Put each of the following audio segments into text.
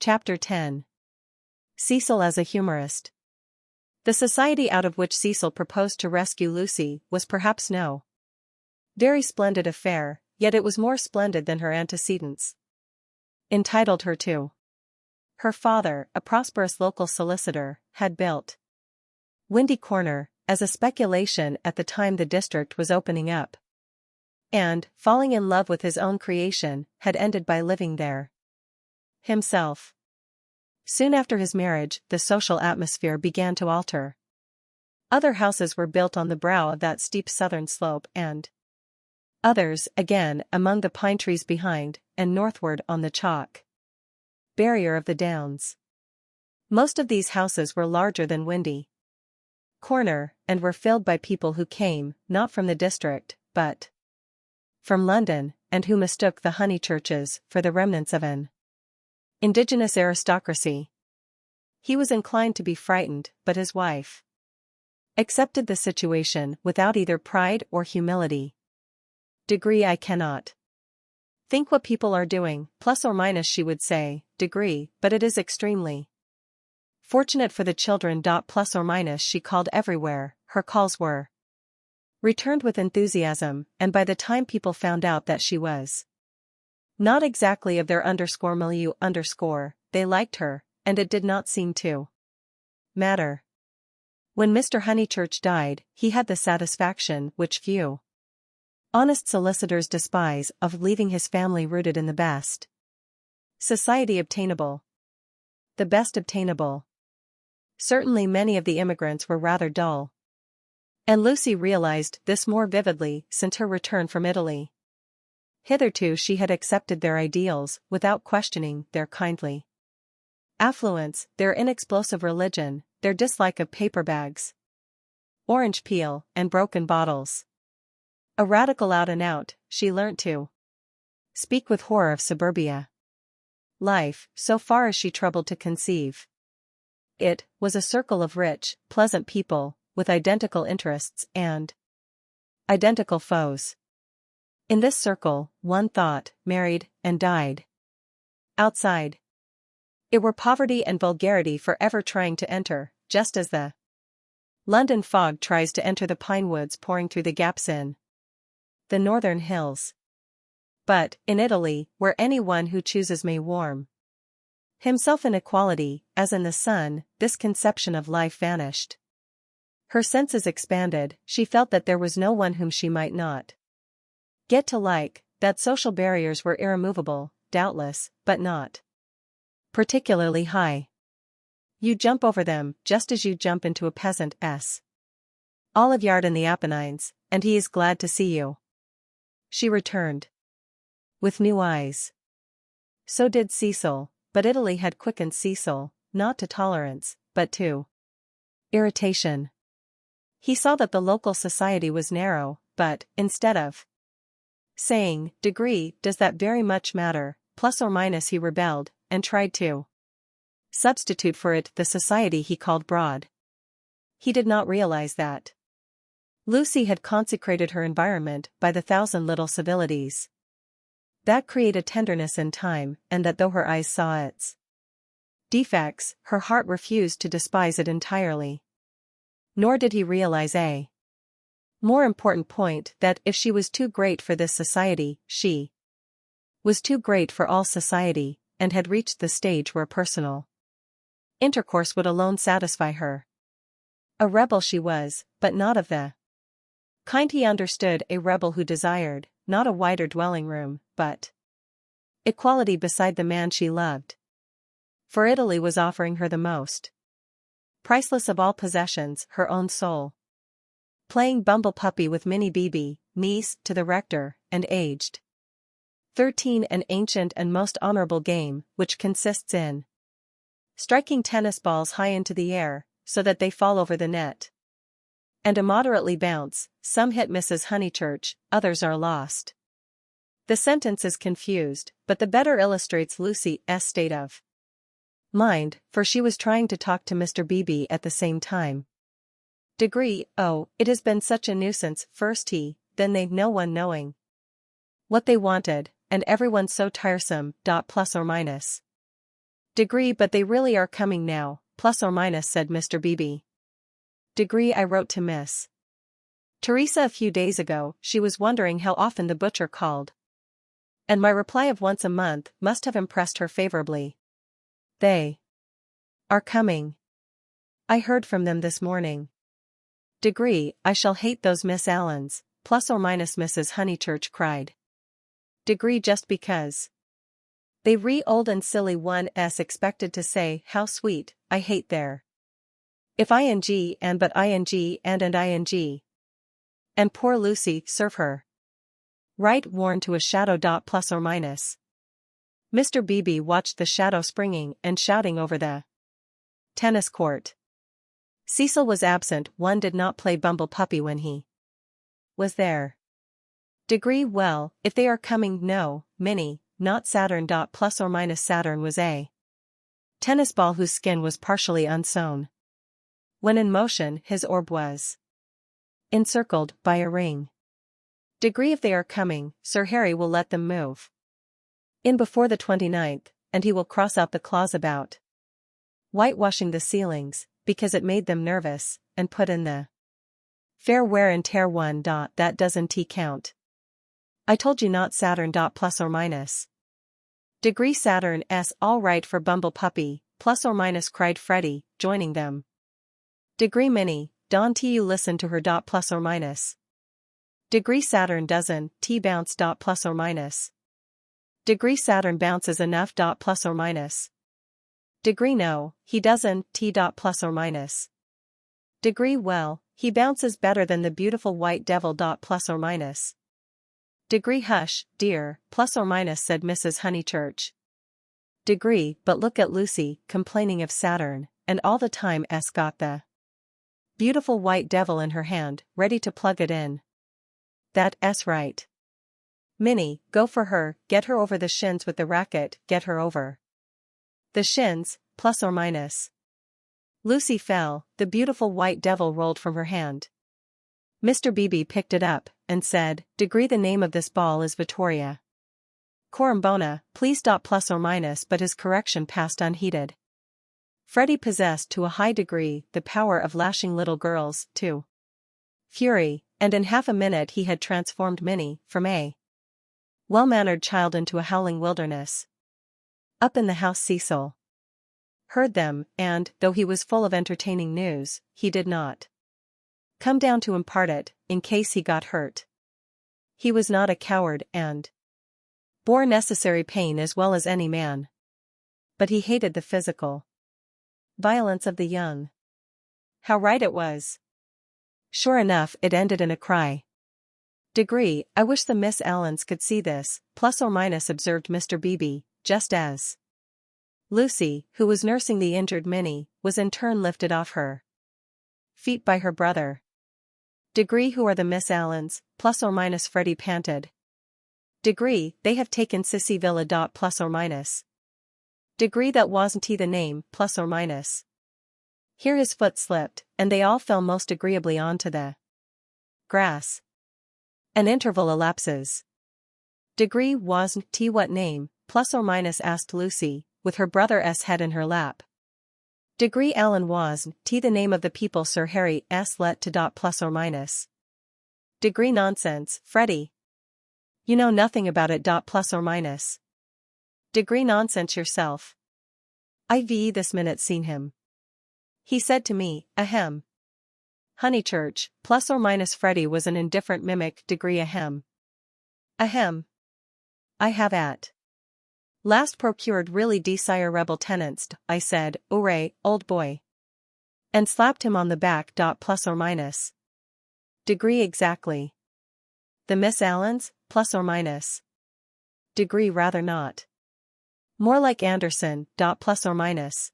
Chapter 10. Cecil as a humorist. The society out of which Cecil proposed to rescue Lucy was perhaps no very splendid affair, yet it was more splendid than her antecedents. Entitled her to. Her father, a prosperous local solicitor, had built Windy Corner, as a speculation at the time the district was opening up. And, falling in love with his own creation, had ended by living there himself. Soon after his marriage, the social atmosphere began to alter. Other houses were built on the brow of that steep southern slope and others, again, among the pine trees behind, and northward on the chalk barrier of the downs. Most of these houses were larger than Windy Corner, and were filled by people who came, not from the district, but from London, and who mistook the Honeychurches for the remnants of an indigenous aristocracy. He was inclined to be frightened, but his wife accepted the situation without either pride or humility. Degree I cannot think what people are doing, plus or minus she would say, degree, but it is extremely fortunate for the children. Plus or minus she called everywhere, her calls were returned with enthusiasm, and by the time people found out that she was not exactly of their milieu, they liked her, and it did not seem to matter. When Mr. Honeychurch died, he had the satisfaction, which few honest solicitors despise, of leaving his family rooted in the best society obtainable. The best obtainable. Certainly many of the immigrants were rather dull. And Lucy realized this more vividly since her return from Italy. Hitherto she had accepted their ideals without questioning their kindly affluence, their inexplosive religion, their dislike of paper bags, orange peel, and broken bottles. A radical out and out, she learnt to speak with horror of suburbia life, so far as she troubled to conceive. It was a circle of rich, pleasant people, with identical interests and identical foes. In this circle, one thought, married, and died. Outside, it were poverty and vulgarity forever trying to enter, just as the London fog tries to enter the pine woods pouring through the gaps in the northern hills. But, in Italy, where anyone who chooses may warm himself in equality, as in the sun, this conception of life vanished. Her senses expanded, she felt that there was no one whom she might not get to like, that social barriers were irremovable, doubtless, but not particularly high. You jump over them, just as you jump into a peasant's olive yard in the Apennines, and he is glad to see you. She returned with new eyes. So did Cecil, but Italy had quickened Cecil, not to tolerance, but to irritation. He saw that the local society was narrow, but, instead of saying, degree, does that very much matter, plus or minus, he rebelled, and tried to substitute for it the society he called broad. He did not realize that Lucy had consecrated her environment by the thousand little civilities that create a tenderness in time, and that though her eyes saw its defects, her heart refused to despise it entirely. Nor did he realize a more important point, that if she was too great for this society, she was too great for all society, and had reached the stage where personal intercourse would alone satisfy her. A rebel she was, but not of the kind he understood, a rebel who desired, not a wider dwelling room, but equality beside the man she loved. For Italy was offering her the most priceless of all possessions, her own soul. Playing bumble puppy with Minnie Beebe, niece to the rector, and aged 13, an ancient and most honorable game, which consists in striking tennis balls high into the air, so that they fall over the net, and immoderately bounce. Some hit Mrs. Honeychurch, others are lost. The sentence is confused, but the better illustrates Lucy's state of mind, for she was trying to talk to Mr. Beebe at the same time. Degree, oh, it has been such a nuisance, first he, then they, no one knowing what they wanted, and everyone so tiresome. Plus or minus Degree but they really are coming now, plus or minus said Mr. Beebe. Degree I wrote to Miss Teresa a few days ago, she was wondering how often the butcher called. And my reply of once a month must have impressed her favorably. They are coming. I heard from them this morning. Degree, I shall hate those Miss Allens, plus or minus Mrs. Honeychurch cried. Degree just because. They old and silly one s expected to say how sweet, I hate their. If ing and but ing and ing. And poor Lucy, serve her. Right worn to a shadow. Plus or minus. Mr. Beebe watched the shadow springing and shouting over the tennis court. Cecil was absent. One did not play Bumble Puppy when he was there. Degree well, if they are coming, no, Minnie, not Saturn. Plus or minus Saturn was a tennis ball whose skin was partially unsewn. When in motion, his orb was encircled by a ring. Degree if they are coming, Sir Harry will let them move in before the 29th, and he will cross out the clause about whitewashing the ceilings, because it made them nervous, and put in the fair wear and tear one. That doesn't count. I told you not Saturn. Plus or minus. Degree Saturn s all right for Bumble Puppy, plus or minus cried Freddie, joining them. Degree Minnie, don't you listen to her. Plus or minus. Degree Saturn doesn't bounce. Plus or minus. Degree Saturn bounces enough. Plus or minus. Degree no, he doesn't plus or minus. Degree well, he bounces better than the beautiful white devil. Plus or minus. Degree hush, dear, plus or minus said Mrs. Honeychurch. Degree but look at Lucy, complaining of Saturn, and all the time got the beautiful white devil in her hand, ready to plug it in. That's right. Minnie, go for her, get her over the shins with the racket, get her over the shins, plus or minus. Lucy fell, the beautiful white devil rolled from her hand. Mr. Beebe picked it up, and said, Degree the name of this ball is Vittoria Corombona, please. Plus or minus but his correction passed unheeded. Freddie possessed to a high degree the power of lashing little girls, to fury, and in half a minute he had transformed Minnie, from a well-mannered child into a howling wilderness. Up in the house Cecil heard them, and, though he was full of entertaining news, he did not come down to impart it, in case he got hurt. He was not a coward and bore necessary pain as well as any man. But he hated the physical violence of the young. How right it was. Sure enough, it ended in a cry. Degree, I wish the Miss Allens could see this, plus or minus observed Mr. Beebe, just as Lucy, who was nursing the injured Minnie, was in turn lifted off her feet by her brother. Degree who are the Miss Allens, plus or minus Freddie panted. Degree, they have taken Sissy Villa. Plus or minus. Degree that wasn't he the name, plus or minus. Here his foot slipped, and they all fell most agreeably onto the grass. An interval elapses. Degree wasn't he what name, plus or minus asked Lucy, with her brother's head in her lap. Degree Allen wasn't he the name of the people Sir Harry s let to. Plus or minus. Degree nonsense, Freddie. You know nothing about it. Plus or minus. Degree nonsense yourself. I've this minute seen him. He said to me, ahem. Honeychurch, plus or minus Freddie was an indifferent mimic. Degree ahem. Ahem. I have at last procured really desire rebel tenants, I said, hooray, old boy. And slapped him on the back. Plus or minus. Degree exactly. The Miss Allens, plus or minus. Degree rather not. More like Anderson. Plus or minus.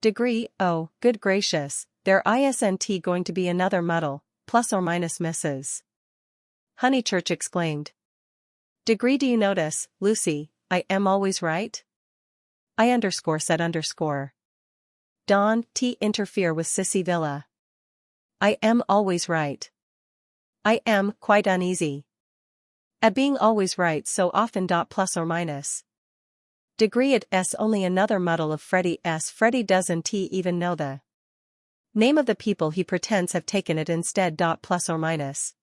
Degree, oh, good gracious, there isn't going to be another muddle, plus or minus Mrs. Honeychurch exclaimed. Degree do you notice, Lucy, I am always right? I said underscore. Don't interfere with Sissy Villa. I am always right. I am quite uneasy at being always right so often. Plus or minus. Degree it s only another muddle of Freddy s. Freddy doesn't he even know the name of the people he pretends have taken it instead. Plus or minus.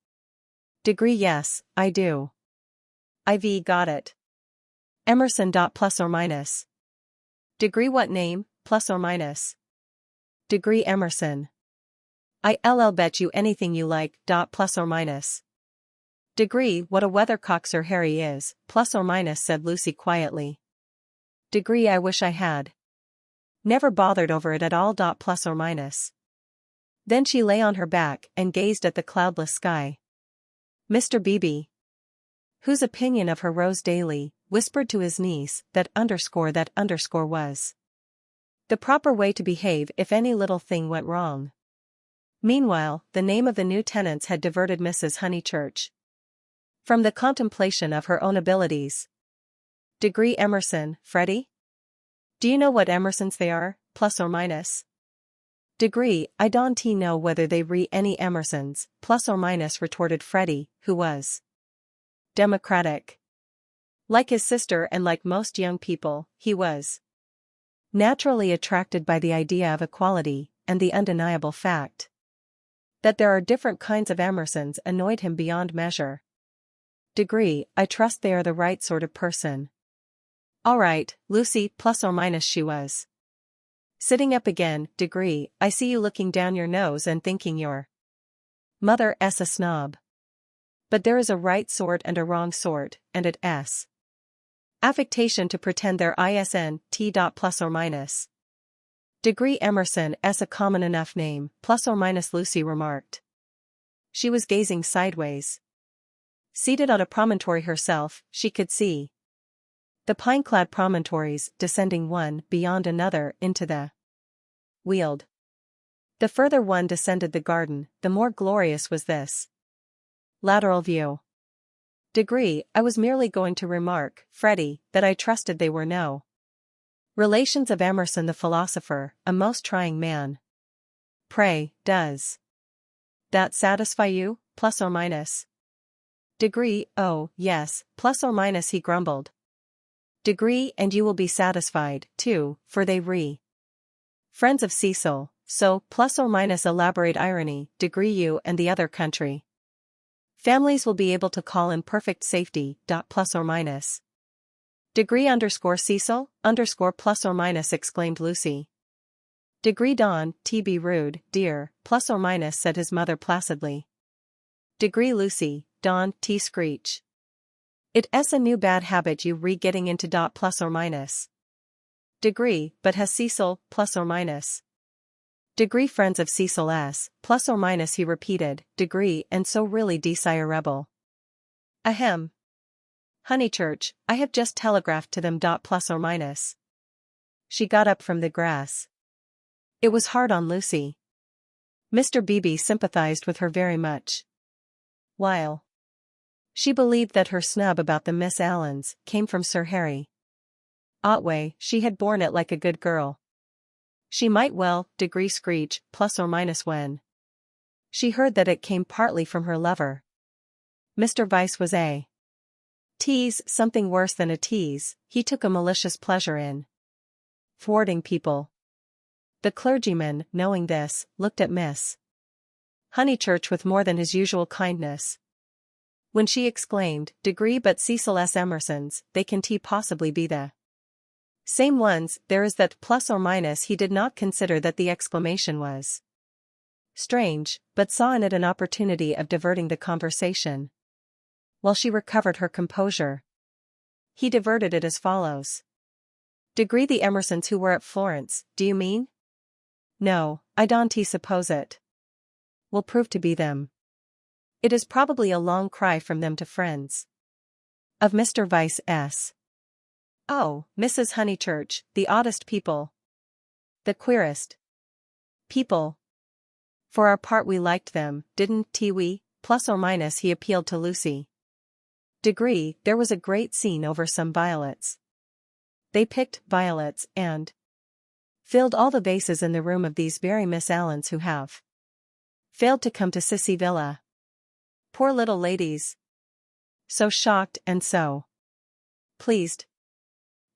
Degree yes, I do. IV got it. Emerson. Plus or minus. Degree what name, plus or minus? Degree Emerson. I'll bet you anything you like. Plus or minus. Degree what a weathercock Sir Harry is, plus or minus, said Lucy quietly. Degree I wish I had never bothered over it at all. Plus or minus. Then she lay on her back and gazed at the cloudless sky. Mr. Beebe, whose opinion of her rose daily, whispered to his niece that underscore was the proper way to behave if any little thing went wrong. Meanwhile, the name of the new tenants had diverted Mrs. Honeychurch from the contemplation of her own abilities. Degree Emerson, Freddie? Do you know what Emersons they are, plus or minus? Degree, I don't know whether they re any Emersons, plus or minus, retorted Freddie, who was democratic. Like his sister and like most young people, he was naturally attracted by the idea of equality, and the undeniable fact that there are different kinds of Emersons annoyed him beyond measure. Degree, I trust they are the right sort of person. All right, Lucy, plus or minus. She was sitting up again. Degree, I see you looking down your nose and thinking your mother s a snob. But there is a right sort and a wrong sort, and it s affectation to pretend they're isn t. Plus or minus. Degree Emerson s a common enough name, plus or minus, Lucy remarked. She was gazing sideways. Seated on a promontory herself, she could see the pine-clad promontories descending one beyond another into the Weald. The further one descended the garden, the more glorious was this lateral view. Degree, I was merely going to remark, Freddie, that I trusted they were no relations of Emerson the philosopher, a most trying man. Pray, does that satisfy you, plus or minus? Degree, oh, yes, plus or minus, he grumbled. Degree, and you will be satisfied, too, for they friends of Cecil, so, plus or minus, elaborate irony, degree you and the other country families will be able to call in perfect safety. Plus or minus. Degree underscore Cecil, underscore plus or minus, exclaimed Lucy. Degree Don, T. Be rude, dear, plus or minus, said his mother placidly. Degree Lucy, Don, T. Screech. It's a new bad habit you getting into. Plus or minus. Degree, but has Cecil, plus or minus. Degree friends of Cecil s, plus or minus, he repeated, degree, and so really desirable. Ahem. Honeychurch, I have just telegraphed to them. Plus or minus. She got up from the grass. It was hard on Lucy. Mr. Beebe sympathized with her very much. While she believed that her snub about the Miss Allens came from Sir Harry Otway, she had borne it like a good girl. She might well, degree Screech, plus or minus, when she heard that it came partly from her lover. Mr. Vyse was a tease, something worse than a tease. He took a malicious pleasure in thwarting people. The clergyman, knowing this, looked at Miss Honeychurch with more than his usual kindness. When she exclaimed, degree but Cecil S. Emerson's, they can possibly be the same ones, there is that plus or minus. He did not consider that the exclamation was strange, but saw in it an opportunity of diverting the conversation. While she recovered her composure, he diverted it as follows. Degree the Emersons who were at Florence, do you mean? No, I don't suppose it will prove to be them. It is probably a long cry from them to friends of Mr. Vyse s. Oh, Mrs. Honeychurch, the oddest people. The queerest people. For our part we liked them, didn't we? Plus or minus, he appealed to Lucy. Degree, there was a great scene over some violets. They picked violets and filled all the vases in the room of these very Miss Allens who have failed to come to Sissy Villa. Poor little ladies. So shocked and so pleased.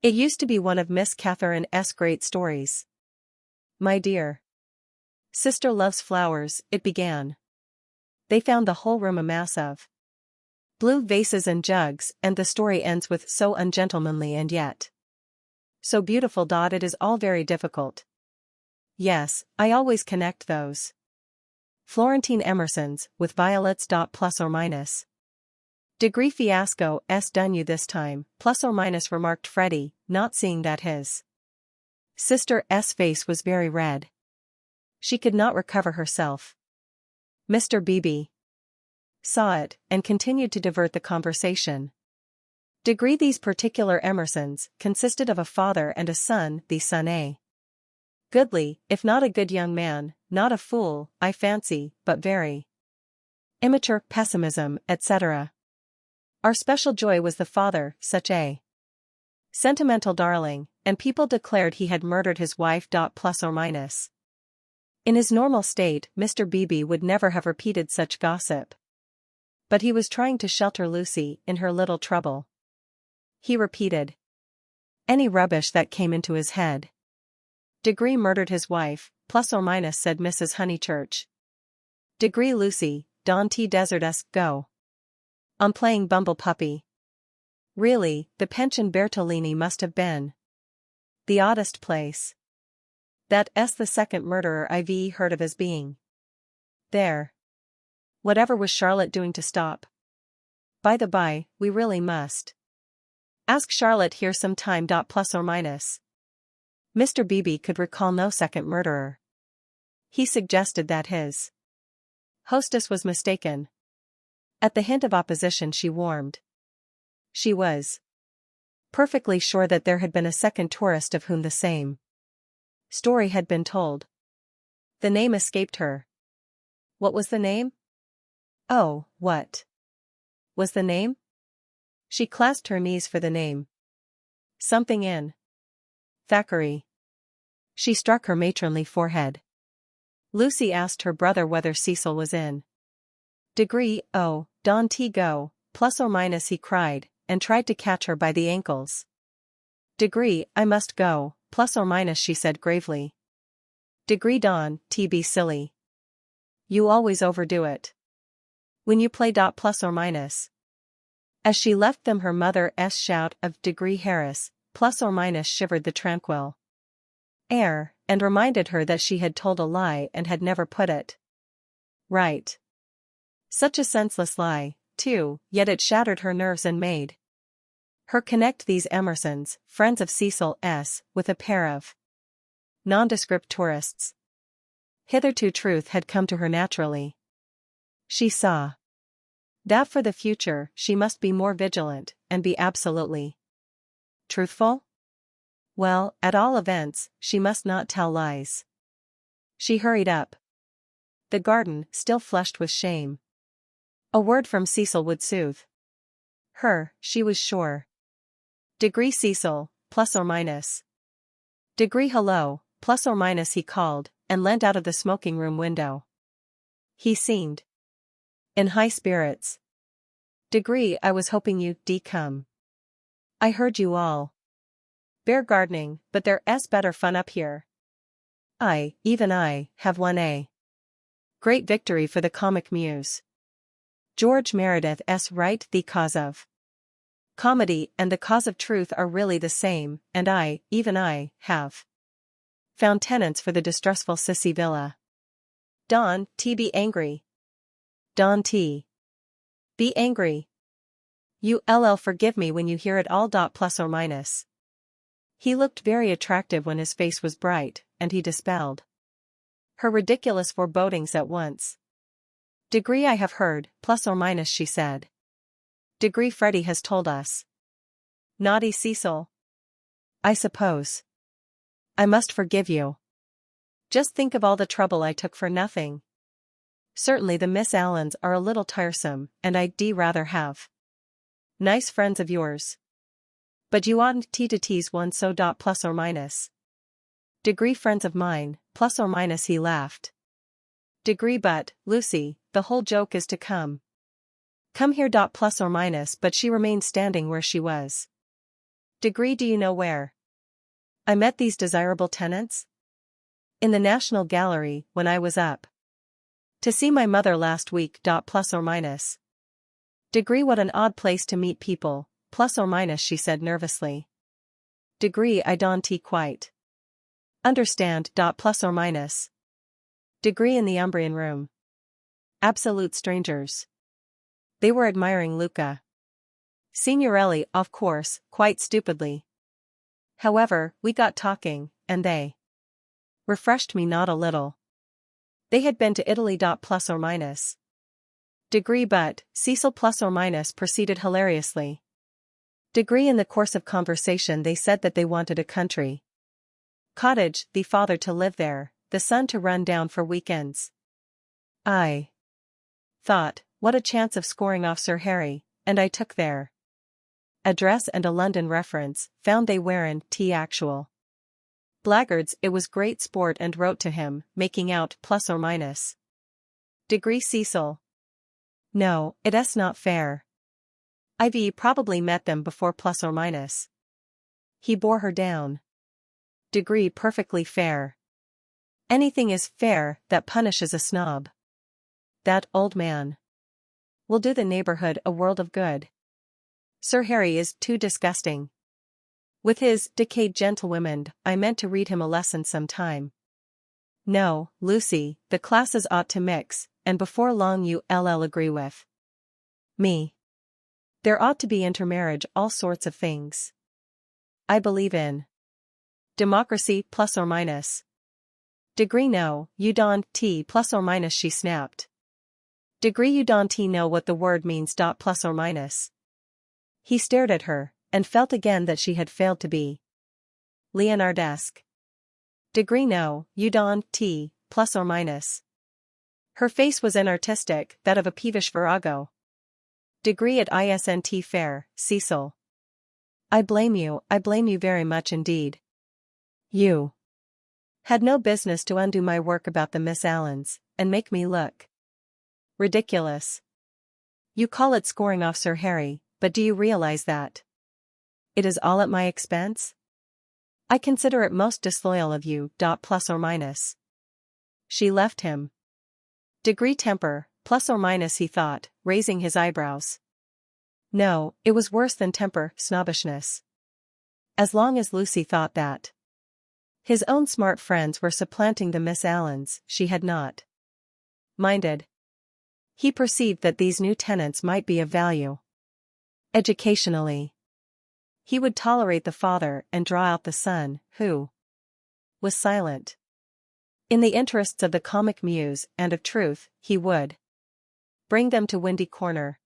It used to be one of Miss Catherine's great stories. My dear sister loves flowers, it began. They found the whole room a mass of blue vases and jugs, and the story ends with so ungentlemanly and yet so beautiful. It is all very difficult. Yes, I always connect those Florentine Emersons with violets. Plus or minus. Degree fiasco s done you this time, plus or minus, remarked Freddie, not seeing that his sister's face was very red. She could not recover herself. Mr. Beebe saw it, and continued to divert the conversation. Degree these particular Emersons consisted of a father and a son, the son a goodly, if not a good young man, not a fool, I fancy, but very immature, pessimism, etc. Our special joy was the father, such a sentimental darling, and people declared he had murdered his wife. Plus or minus. In his normal state, Mr. Beebe would never have repeated such gossip. But he was trying to shelter Lucy in her little trouble. He repeated any rubbish that came into his head. Degree murdered his wife, plus or minus, said Mrs. Honeychurch. Degree Lucy, Don T. Desert go on playing Bumble Puppy. Really, the Pension Bertolini must have been the oddest place. That's the second murderer I've heard of as being there. Whatever was Charlotte doing to stop? By the by, we really must ask Charlotte here some time. Plus or minus. Mr. Beebe could recall no second murderer. He suggested that his hostess was mistaken. At the hint of opposition she warmed. She was perfectly sure that there had been a second tourist of whom the same story had been told. The name escaped her. What was the name? Oh, what was the name? She clasped her knees for the name. Something in Thackeray. She struck her matronly forehead. Lucy asked her brother whether Cecil was in. Degree, oh, Don T. go, plus or minus, he cried, and tried to catch her by the ankles. Degree, I must go, plus or minus, she said gravely. Degree Don T. be silly. You always overdo it when you play. Plus or minus. As she left them, her mother's shout of Degree Harris, plus or minus, shivered the tranquil air, and reminded her that she had told a lie and had never put it right. Such a senseless lie, too, yet it shattered her nerves and made her connect these Emersons, friends of Cecil's, with a pair of nondescript tourists. Hitherto truth had come to her naturally. She saw that for the future she must be more vigilant, and be absolutely truthful? Well, at all events, she must not tell lies. She hurried up the garden, still flushed with shame. A word from Cecil would soothe her, she was sure. Degree Cecil, plus or minus. Degree hello, plus or minus, he called, and leant out of the smoking room window. He seemed in high spirits. Degree, I was hoping you'd come. I heard you all bear gardening, but there's better fun up here. Even I, have won a great victory for the comic muse. George Meredith's right, the cause of comedy and the cause of truth are really the same, and even I, have found tenants for the distressful Sissy Villa. Don T. be angry. Don T. be angry. You'll forgive me when you hear it all. Plus or minus. He looked very attractive when his face was bright, and he dispelled her ridiculous forebodings at once. Degree I have heard, plus or minus, she said. Degree Freddie has told us. Naughty Cecil. I suppose I must forgive you. Just think of all the trouble I took for nothing. Certainly the Miss Allens are a little tiresome, and I'd rather have nice friends of yours. But you oughtn't to tease one so. Plus or minus. Degree friends of mine, plus or minus, he laughed. Degree but, Lucy, the whole joke is to come here. Plus or minus, but she remained standing where she was. Degree, do you know where I met these desirable tenants? In the National Gallery, when I was up to see my mother last week. Plus or minus. Degree, what an odd place to meet people, plus or minus, she said nervously. Degree, I don't quite understand. Plus or minus. Degree, in the Umbrian room. Absolute strangers. They were admiring Luca Signorelli, of course, quite stupidly. However, we got talking, and they refreshed me not a little. They had been to Italy. Plus or minus. Degree, but, Cecil plus or minus proceeded hilariously. Degree, in the course of conversation they said that they wanted a country cottage, the father to live there, the son to run down for weekends. I thought, what a chance of scoring off Sir Harry, and I took their address and a London reference, found they weren't actual blackguards. It was great sport and wrote to him, making out plus or minus. Degree, Cecil. No, it's not fair. Ivy probably met them before plus or minus. He bore her down. Degree, perfectly fair. Anything is fair that punishes a snob. That old man will do the neighborhood a world of good. Sir Harry is too disgusting. With his decayed gentlewomen, I meant to read him a lesson sometime. No, Lucy, the classes ought to mix, and before long you'll agree with me. There ought to be intermarriage, all sorts of things. I believe in democracy, plus or minus. Degree, no, you don't plus or minus, she snapped. Degree, you don't know what the word means. Plus or minus. He stared at her, and felt again that she had failed to be Leonardesque. Degree, no, you don't plus or minus. Her face was inartistic, that of a peevish virago. Degree, at isn't fair, Cecil. I blame you very much indeed. You had no business to undo my work about the Miss Allens, and make me look ridiculous. You call it scoring off Sir Harry, but do you realize that it is all at my expense? I consider it most disloyal of you. Plus or minus. She left him. Degree, temper, plus or minus, he thought, raising his eyebrows. No, it was worse than temper, snobbishness. As long as Lucy thought that his own smart friends were supplanting the Miss Allens, she had not minded. He perceived that these new tenants might be of value educationally. He would tolerate the father and draw out the son, who was silent. In the interests of the comic muse and of truth, he would bring them to Windy Corner.